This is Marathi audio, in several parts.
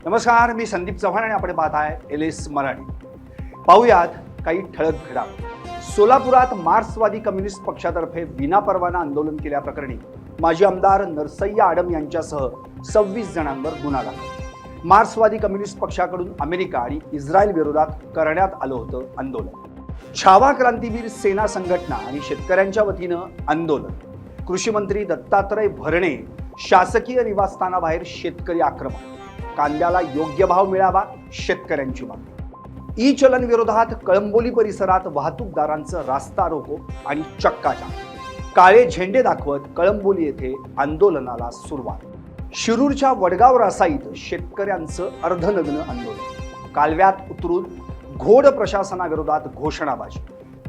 नमस्कार, मी संदीप चव्हाण आणि आपण पाहताय LS मराठी. पाहुयात काही ठळक घडामोडी. सोलापुरात मार्क्सवादी कम्युनिस्ट पक्षातर्फे विनापरवाना आंदोलन केल्याप्रकरणी माजी आमदार नरसय्या आडम यांच्यासह 26 जणांवर गुन्हा दाखल. मार्क्सवादी कम्युनिस्ट पक्षाकडून अमेरिका आणि इस्रायल विरोधात करण्यात आलं होतं आंदोलन. छावा क्रांतीवीर सेना संघटना आणि शेतकऱ्यांच्या वतीनं आंदोलन. कृषी मंत्री दत्तात्रय भरणे शासकीय निवासस्थानाबाहेर शेतकरी आक्रमक. कांद्याला योग्य भाव मिळावा, शेतकऱ्यांची मागणी. ई चलन विरोधात कळंबोली परिसरात वाहतूकदारांचं रास्ता रोको आणि चक्काजाम. काळे झेंडे दाखवत कळंबोली येथे आंदोलनाला सुरुवात. शिरूरच्या वडगाव रासाईत शेतकऱ्यांचं अर्धनग्न आंदोलन. कालव्यात उतरून घोड प्रशासनाविरोधात घोषणाबाजी.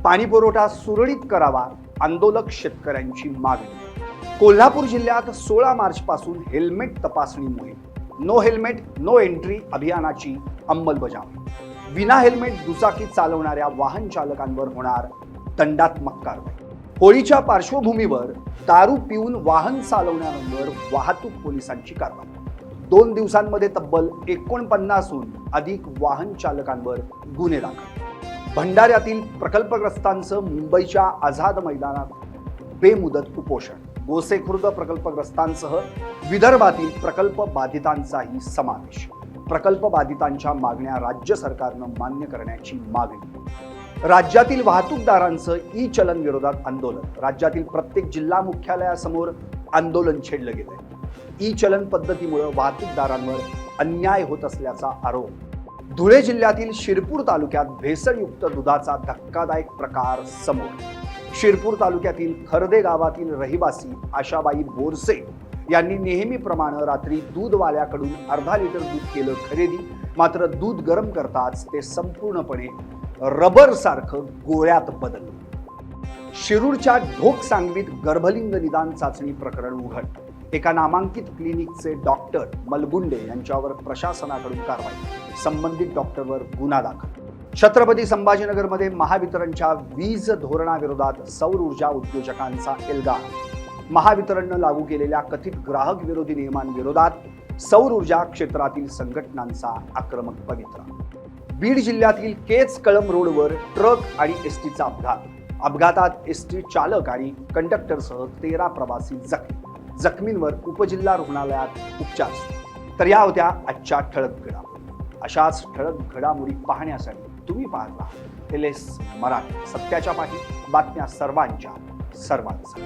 पाणी पुरवठा सुरळीत करावा, आंदोलक शेतकऱ्यांची मागणी. कोल्हापूर जिल्ह्यात 16 मार्च पासून हेल्मेट तपासणी मोहीम. नो हेल्मेट नो एंट्री अभियानाची अंमलबजावणी. विना हेल्मेट दुचाकी चालवणाऱ्या वाहन चालकांवर होणार दंडात्मक कारवाई. होळीच्या पार्श्वभूमीवर दारू पिऊन वाहन चालवणाऱ्यांवर वाहतूक पोलिसांची कारवाई. 2 दिवसांमध्ये तब्बल 49हून अधिक वाहन चालकांवर गुन्हे दाखल. भंडाऱ्यातील प्रकल्पग्रस्तांचं मुंबईच्या आझाद मैदानात बेमुदत उपोषण. गोसेखुर्द प्रकल्पग्रस्तांसह विदर्भातील प्रकल्प बाधितांचाही समावेश. प्रकल्प बाधितांच्या मागण्या राज्य सरकारनं मान्य करण्याची मागणी. राज्यातील वाहतूकदारांचं ई चलन विरोधात आंदोलन. राज्यातील प्रत्येक जिल्हा मुख्यालयासमोर आंदोलन छेडलं गेलंय. ई चलन पद्धतीमुळे वाहतूकदारांवर अन्याय होत असल्याचा आरोप. धुळे जिल्ह्यातील शिरपूर तालुक्यात भेसळयुक्त दुधाचा धक्कादायक प्रकार समोर. शिरपूर तालुक्यातील खर्दे गावातील रहिवासी आशाबाई बोरसे यांनी नेहमीप्रमाणे रात्री दूधवाल्याकडून अर्धा लिटर दूध केलं खरेदी. मात्र दूध गरम करताच ते संपूर्णपणे रबर सारखं गोळ्यात बदललं. शिरूरच्या ढोक सांगवीत गर्भलिंग निदान चाचणी प्रकरण उघड. एका नामांकित क्लिनिकचे डॉक्टर मलगुंडे यांच्यावर प्रशासनाकडून कारवाई. संबंधित डॉक्टरवर गुन्हा दाखल. छत्रपती संभाजीनगरमध्ये महावितरणच्या वीज धोरणाविरोधात सौर ऊर्जा उद्योजकांचा एल्गार. महावितरणनं लागू केलेल्या कथित ग्राहक विरोधी नियमांविरोधात सौर ऊर्जा क्षेत्रातील संघटनांचा आक्रमक पवित्रा. बीड जिल्ह्यातील केच कळंब रोडवर ट्रक आणि एसटीचा अपघात. अपघातात एसटी चालक आणि कंडक्टरसह 13 प्रवासी जखमी. जखमींवर उपजिल्हा रुग्णालयात उपचार सुरू. तर या होत्या आजच्या ठळक घडामोडी. अशाच ठळक घडामोडी पाहण्यासाठी तुम्ही पाहता LS मराठी. सत्याच्या पाठी बातम्या सर्वांच्या सर्वांचा.